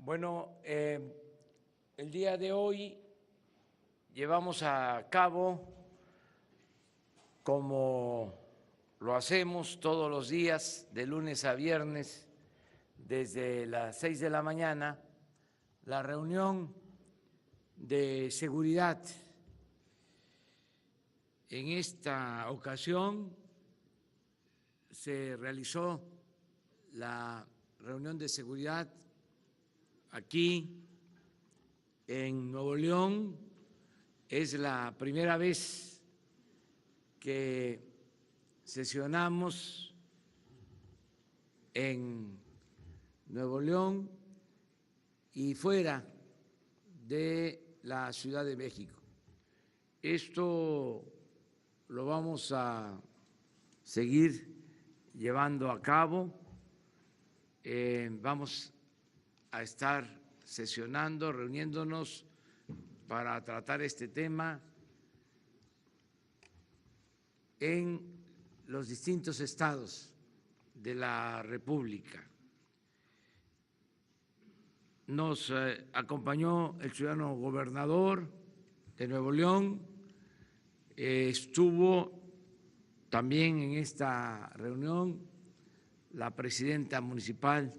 Bueno, el día de hoy llevamos a cabo, como lo hacemos todos los días, de lunes a viernes, desde las 6 de la mañana, la reunión de seguridad. En esta ocasión se realizó la reunión de seguridad aquí en Nuevo León. Es la primera vez que sesionamos en Nuevo León y fuera de la Ciudad de México. Esto lo vamos a seguir llevando a cabo. Vamos a estar sesionando, reuniéndonos para tratar este tema en los distintos estados de la República. Nos acompañó el ciudadano gobernador de Nuevo León, estuvo también en esta reunión la presidenta municipal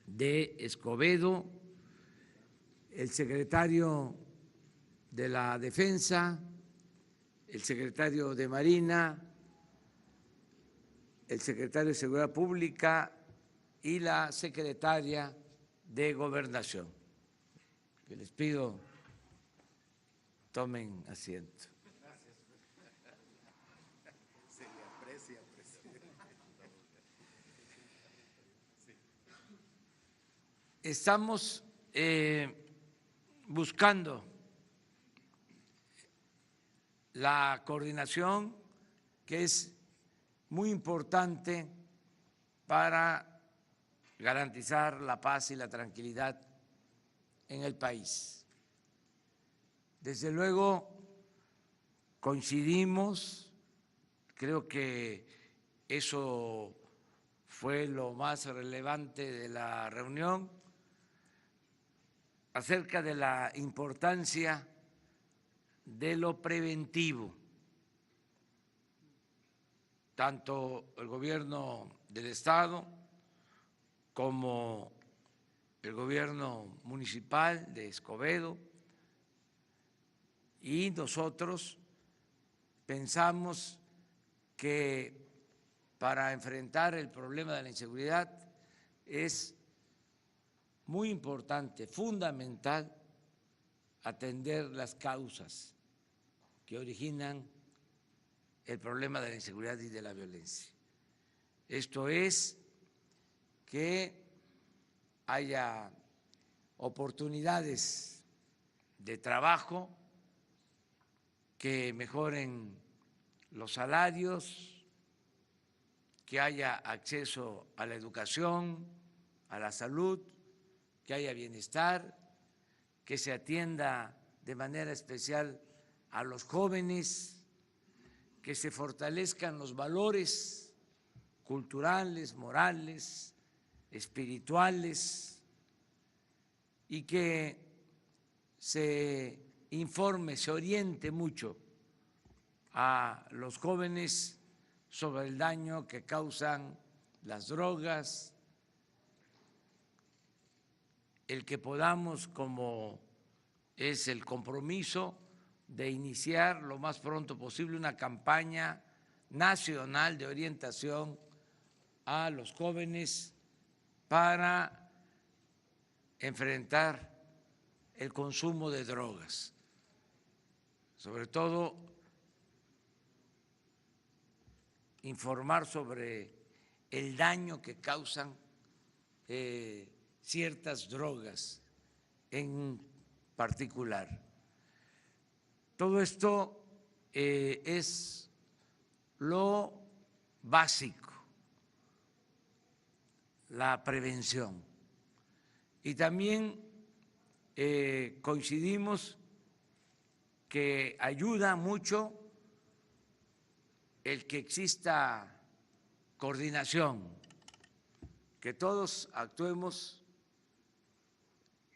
de Escobedo, el secretario de la Defensa, el secretario de Marina, el secretario de Seguridad Pública y la secretaria de Gobernación. Que les pido tomen asiento. Se le aprecia, presidente. Estamos buscando la coordinación, que es muy importante para garantizar la paz y la tranquilidad en el país. Desde luego coincidimos, creo que eso fue lo más relevante de la reunión, acerca de la importancia de lo preventivo. Tanto el gobierno del Estado como el gobierno municipal de Escobedo y nosotros pensamos que para enfrentar el problema de la inseguridad es muy importante, fundamental, atender las causas que originan el problema de la inseguridad y de la violencia. Esto es, que haya oportunidades de trabajo, que mejoren los salarios, que haya acceso a la educación, a la salud, que haya bienestar, que se atienda de manera especial a los jóvenes, que se fortalezcan los valores culturales, morales, espirituales, y que se informe, se oriente mucho a los jóvenes sobre el daño que causan las drogas, el que podamos, como es el compromiso, de iniciar lo más pronto posible una campaña nacional de orientación a los jóvenes para enfrentar el consumo de drogas, sobre todo informar sobre el daño que causan ciertas drogas en particular. Todo esto es lo básico, la prevención. Y también coincidimos que ayuda mucho el que exista coordinación, que todos actuemos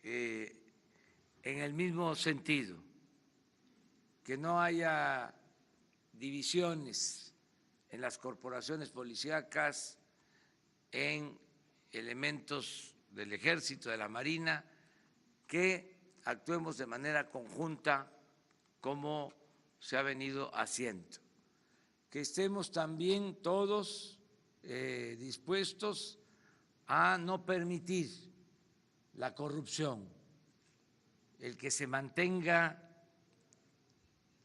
en el mismo sentido, que no haya divisiones en las corporaciones policíacas, en elementos del Ejército, de la Marina, que actuemos de manera conjunta como se ha venido haciendo, que estemos también todos dispuestos a no permitir la corrupción, el que se mantenga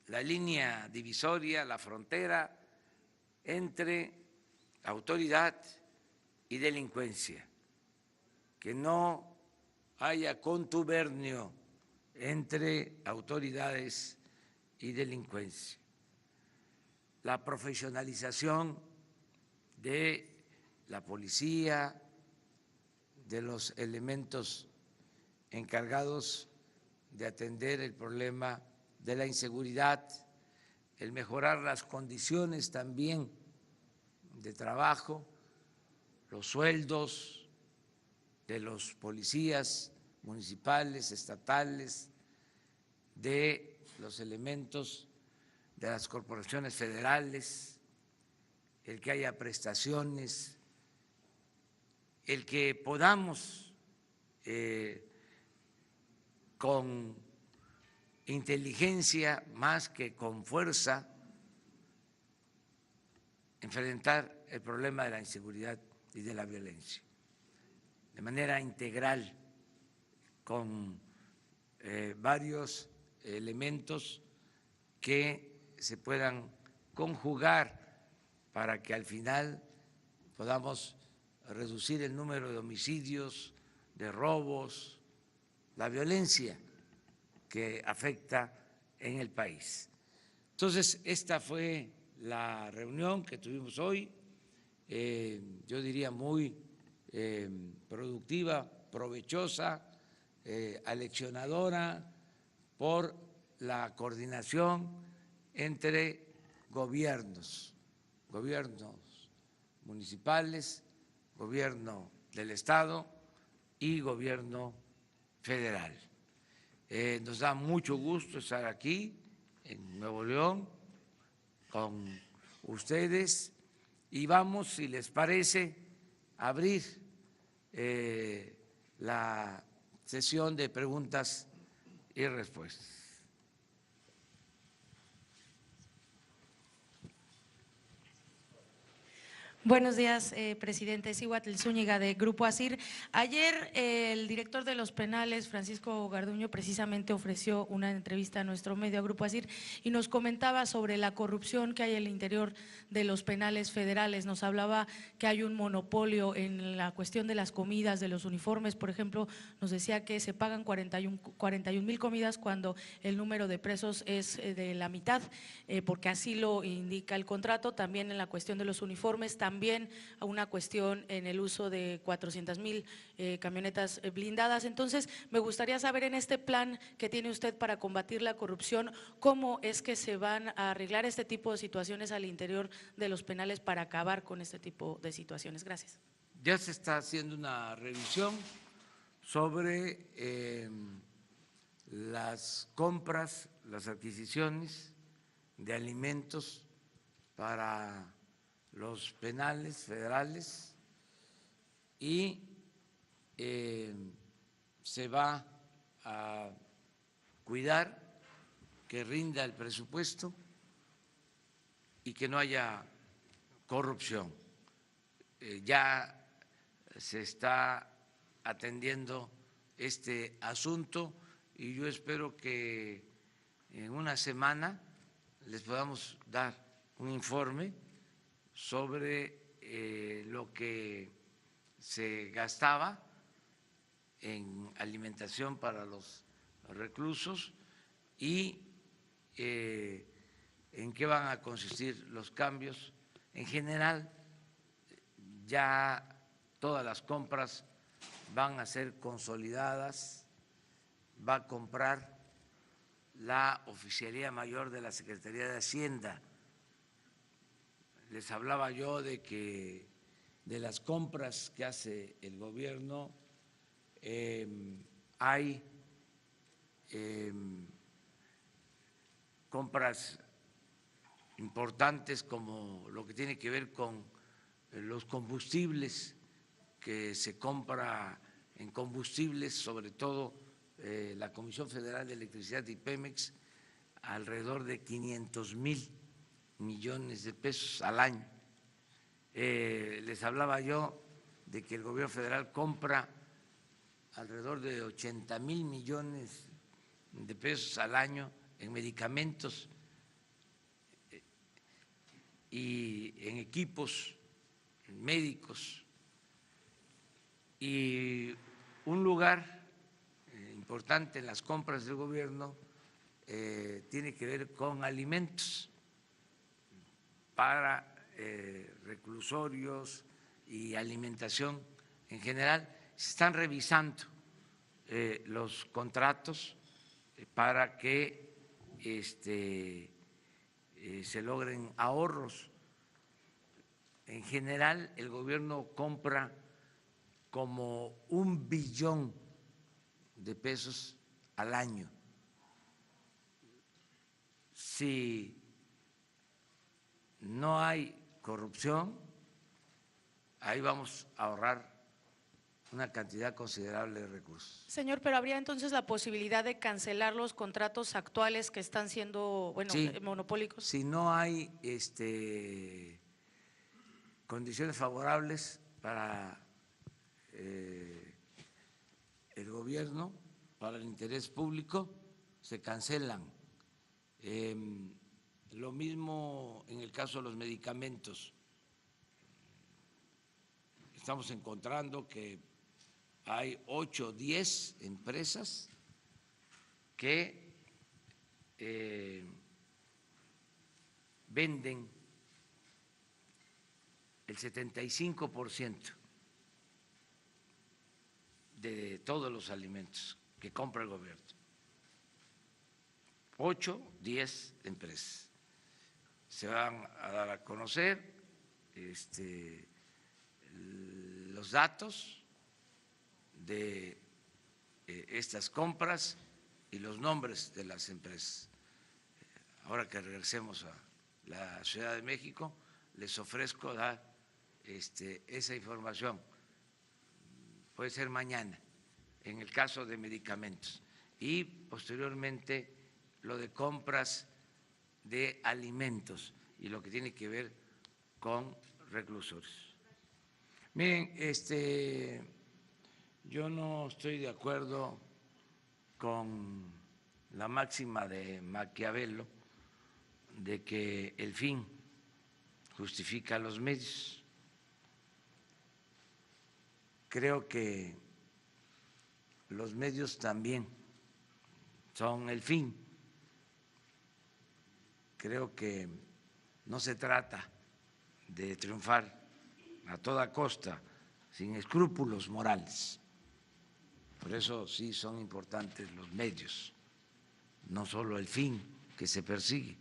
la línea divisoria, la frontera entre autoridad y delincuencia, que no haya contubernio entre autoridades y delincuencia, la profesionalización de la policía, de los elementos encargados de atender el problema de la inseguridad, el mejorar las condiciones también de trabajo, los sueldos de los policías municipales, estatales, de los elementos de las corporaciones federales, el que haya prestaciones, el que podamos con inteligencia más que con fuerza enfrentar el problema de la inseguridad y de la violencia de manera integral, con varios elementos que se puedan conjugar para que al final podamos reducir el número de homicidios, de robos, la violencia que afecta en el país. Entonces, esta fue la reunión que tuvimos hoy, yo diría muy productiva, provechosa, aleccionadora por la coordinación entre gobiernos municipales, gobierno del Estado y gobierno federal. Nos da mucho gusto estar aquí en Nuevo León con ustedes y vamos, si les parece, a abrir la sesión de preguntas y respuestas. Buenos días, presidente. Cihuatl Zúñiga, de Grupo ASIR. Ayer el director de los penales, Francisco Garduño, precisamente ofreció una entrevista a nuestro medio, a Grupo ASIR, y nos comentaba sobre la corrupción que hay en el interior de los penales federales. Nos hablaba que hay un monopolio en la cuestión de las comidas, de los uniformes. Por ejemplo, nos decía que se pagan 41,000 comidas cuando el número de presos es de la mitad, porque así lo indica el contrato. También en la cuestión de los uniformes, también a una cuestión en el uso de 400,000 camionetas blindadas. Entonces, me gustaría saber en este plan que tiene usted para combatir la corrupción, cómo es que se van a arreglar este tipo de situaciones al interior de los penales para acabar con este tipo de situaciones. Gracias. Ya se está haciendo una revisión sobre las compras, las adquisiciones de alimentos para los penales federales y se va a cuidar que rinda el presupuesto y que no haya corrupción. Ya se está atendiendo este asunto y yo espero que en una semana les podamos dar un informe sobre lo que se gastaba en alimentación para los reclusos y en qué van a consistir los cambios. En general, ya todas las compras van a ser consolidadas, va a comprar la Oficialía Mayor de la Secretaría de Hacienda. Les hablaba yo de que de las compras que hace el gobierno, hay compras importantes como lo que tiene que ver con los combustibles, que se compra en combustibles, sobre todo la Comisión Federal de Electricidad y Pemex, alrededor de 500,000 millones de pesos al año. Les hablaba yo de que el gobierno federal compra alrededor de 80,000 millones de pesos al año en medicamentos y en equipos médicos. Y un lugar importante en las compras del gobierno tiene que ver con alimentos para reclusorios y alimentación en general. Se están revisando los contratos para que se logren ahorros. En general, el gobierno compra como 1 billón de pesos al año. Si no hay corrupción, ahí vamos a ahorrar una cantidad considerable de recursos. Señor, pero habría entonces la posibilidad de cancelar los contratos actuales que están siendo, bueno, Sí, monopólicos. si no hay condiciones favorables para el gobierno, para el interés público, se cancelan. Lo mismo en el caso de los medicamentos. Estamos encontrando que hay 8 o 10 empresas que venden el 75% de todos los alimentos que compra el gobierno. 8, 10 empresas. Se van a dar a conocer los datos de estas compras y los nombres de las empresas. Ahora que regresemos a la Ciudad de México, les ofrezco dar esa información. Puede ser mañana, en el caso de medicamentos, y posteriormente lo de compras de alimentos y lo que tiene que ver con reclusorios. Miren, yo no estoy de acuerdo con la máxima de Maquiavelo de que el fin justifica los medios. Creo que los medios también son el fin. Creo que no se trata de triunfar a toda costa, sin escrúpulos morales. Por eso sí son importantes los medios, no solo el fin que se persigue.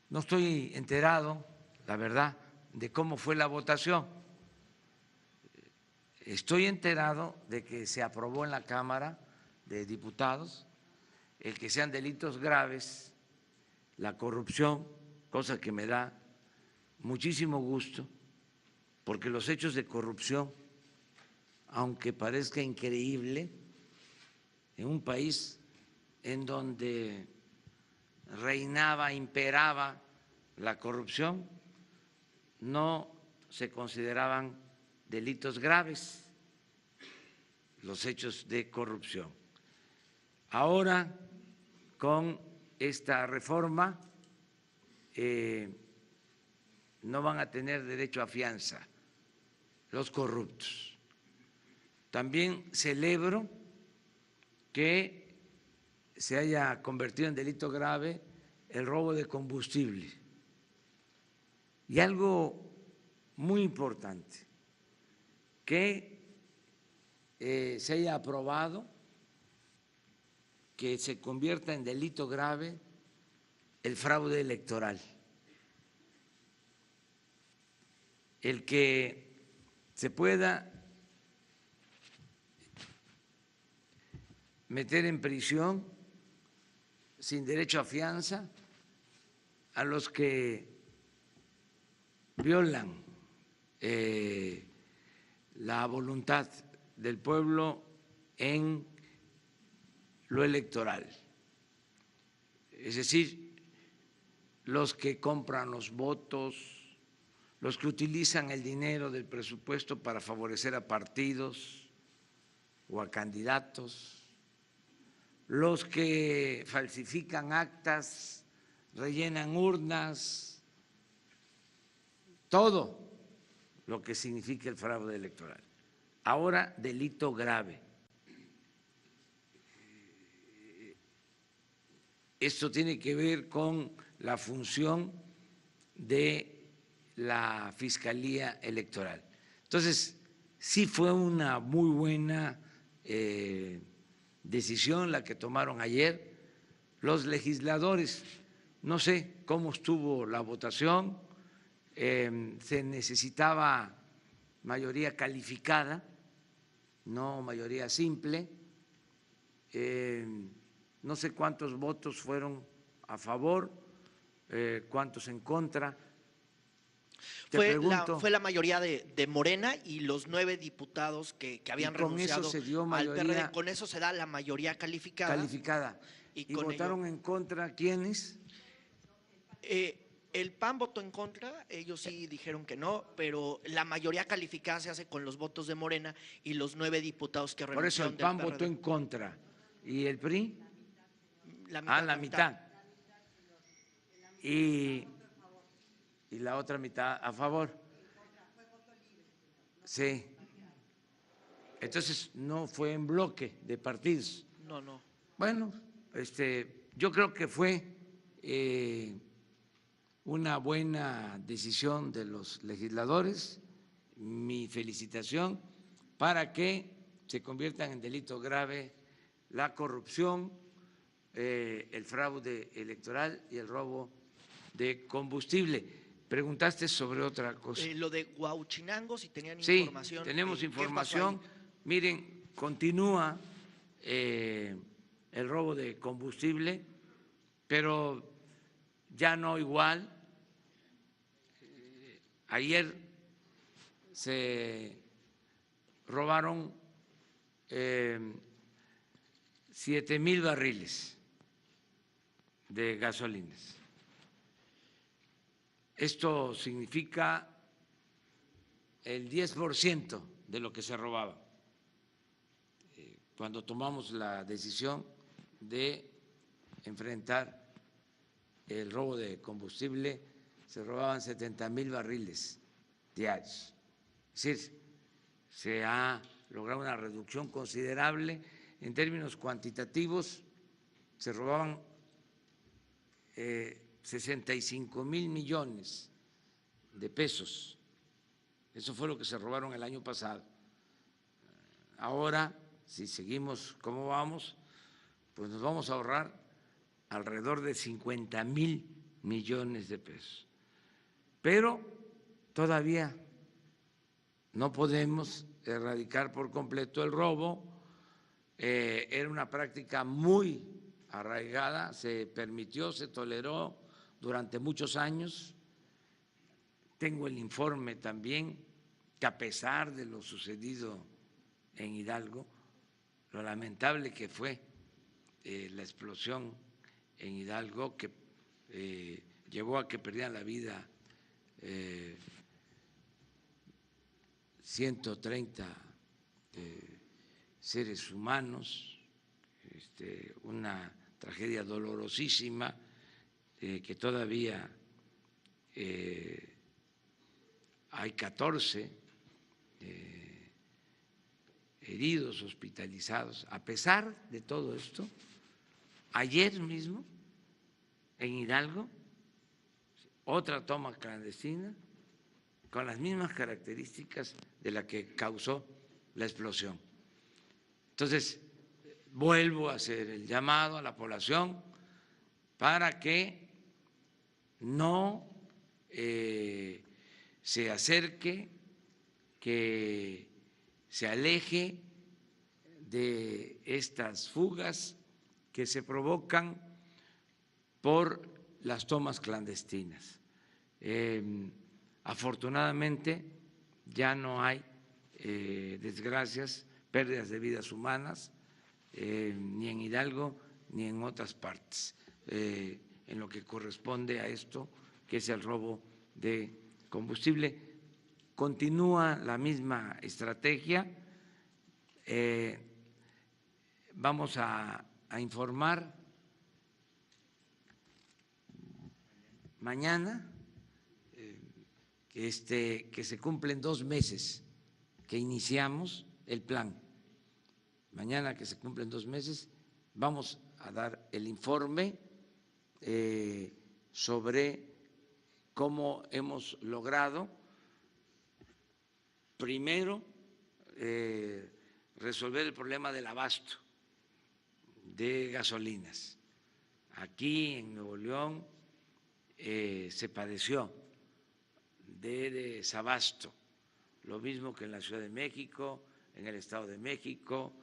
No estoy enterado, la verdad, de cómo fue la votación. Estoy enterado de que se aprobó en la Cámara de Diputados el que sean delitos graves la corrupción, cosa que me da muchísimo gusto, porque los hechos de corrupción, aunque parezca increíble, en un país en donde reinaba, imperaba la corrupción, no se consideraban delitos graves los hechos de corrupción. Ahora, con esta reforma, no van a tener derecho a fianza los corruptos. También celebro que se haya convertido en delito grave el robo de combustible. Y algo muy importante, que se haya aprobado que se convierta en delito grave el fraude electoral. El que se pueda meter en prisión sin derecho a fianza a los que violan la voluntad del pueblo en lo electoral. Es decir, los que compran los votos, los que utilizan el dinero del presupuesto para favorecer a partidos o a candidatos, los que falsifican actas, rellenan urnas, todo lo que significa el fraude electoral. Ahora, delito grave. Esto tiene que ver con la función de la Fiscalía Electoral. Entonces, sí fue una muy buena decisión la que tomaron ayer los legisladores. No sé cómo estuvo la votación, se necesitaba mayoría calificada, no mayoría simple. No sé cuántos votos fueron a favor, cuántos en contra. Fue la mayoría de Morena y los 9 diputados que habían renunciado eso se dio al PRD. mayoría Con eso se da la mayoría calificada. ¿Y votaron en contra quiénes? El PAN votó en contra, ellos sí dijeron que no, pero la mayoría calificada se hace con los votos de Morena y los 9 diputados que renunciaron. Por eso el PAN votó en contra. ¿Y el PRI? La mitad. Y la otra mitad a favor. Sí. Entonces no fue en bloque de partidos. No. Bueno, yo creo que fue una buena decisión de los legisladores. Mi felicitación para que se conviertan en delito grave la corrupción, el fraude electoral y el robo de combustible. Preguntaste sobre otra cosa. Lo de Huauchinango, si tenían Sí, información. tenemos información. Miren, continúa el robo de combustible, pero ya no igual. Ayer se robaron 7,000 barriles de gasolinas. Esto significa el 10% de lo que se robaba. Cuando tomamos la decisión de enfrentar el robo de combustible, se robaban 70,000 barriles diarios. Es decir, se ha logrado una reducción considerable. En términos cuantitativos, se robaban 65,000 millones de pesos. Eso fue lo que se robaron el año pasado. Ahora, si seguimos como vamos, pues nos vamos a ahorrar alrededor de 50,000 millones de pesos. Pero todavía no podemos erradicar por completo el robo. Era una práctica muy arraigada, se permitió, se toleró durante muchos años. Tengo el informe también que a pesar de lo sucedido en Hidalgo, lo lamentable que fue la explosión en Hidalgo, que llevó a que perdieran la vida 130 seres humanos, una tragedia dolorosísima que todavía hay 14 heridos hospitalizados. A pesar de todo esto, ayer mismo en Hidalgo, otra toma clandestina con las mismas características de la que causó la explosión. Entonces, vuelvo a hacer el llamado a la población para que no se acerque, que se aleje de estas fugas que se provocan por las tomas clandestinas. Afortunadamente ya no hay desgracias, pérdidas de vidas humanas, ni en Hidalgo ni en otras partes, en lo que corresponde a esto, que es el robo de combustible. Continúa la misma estrategia. Vamos a informar mañana que se cumplen 2 meses que iniciamos el plan. Mañana que se cumplen 2 meses vamos a dar el informe sobre cómo hemos logrado primero resolver el problema del abasto de gasolinas. Aquí en Nuevo León se padeció de desabasto, lo mismo que en la Ciudad de México, en el Estado de México,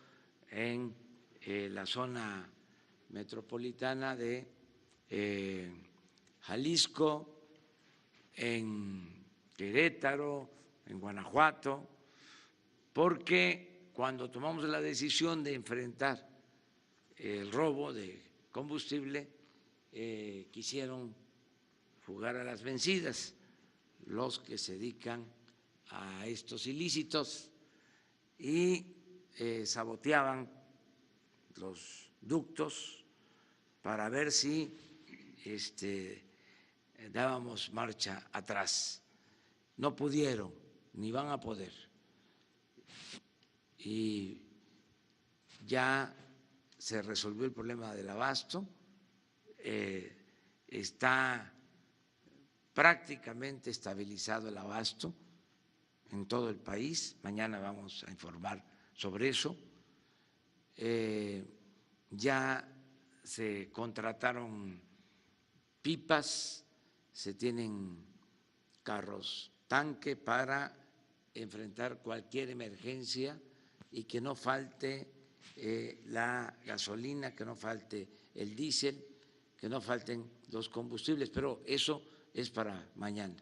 en la zona metropolitana de Jalisco, en Querétaro, en Guanajuato, porque cuando tomamos la decisión de enfrentar el robo de combustible, quisieron jugar a las vencidas los que se dedican a estos ilícitos y saboteaban los ductos para ver si dábamos marcha atrás. No pudieron, ni van a poder. Y ya se resolvió el problema del abasto, está prácticamente estabilizado el abasto en todo el país. Mañana vamos a informar sobre eso. Ya se contrataron pipas, se tienen carros tanque para enfrentar cualquier emergencia y que no falte la gasolina, que no falte el diésel, que no falten los combustibles, pero eso es para mañana.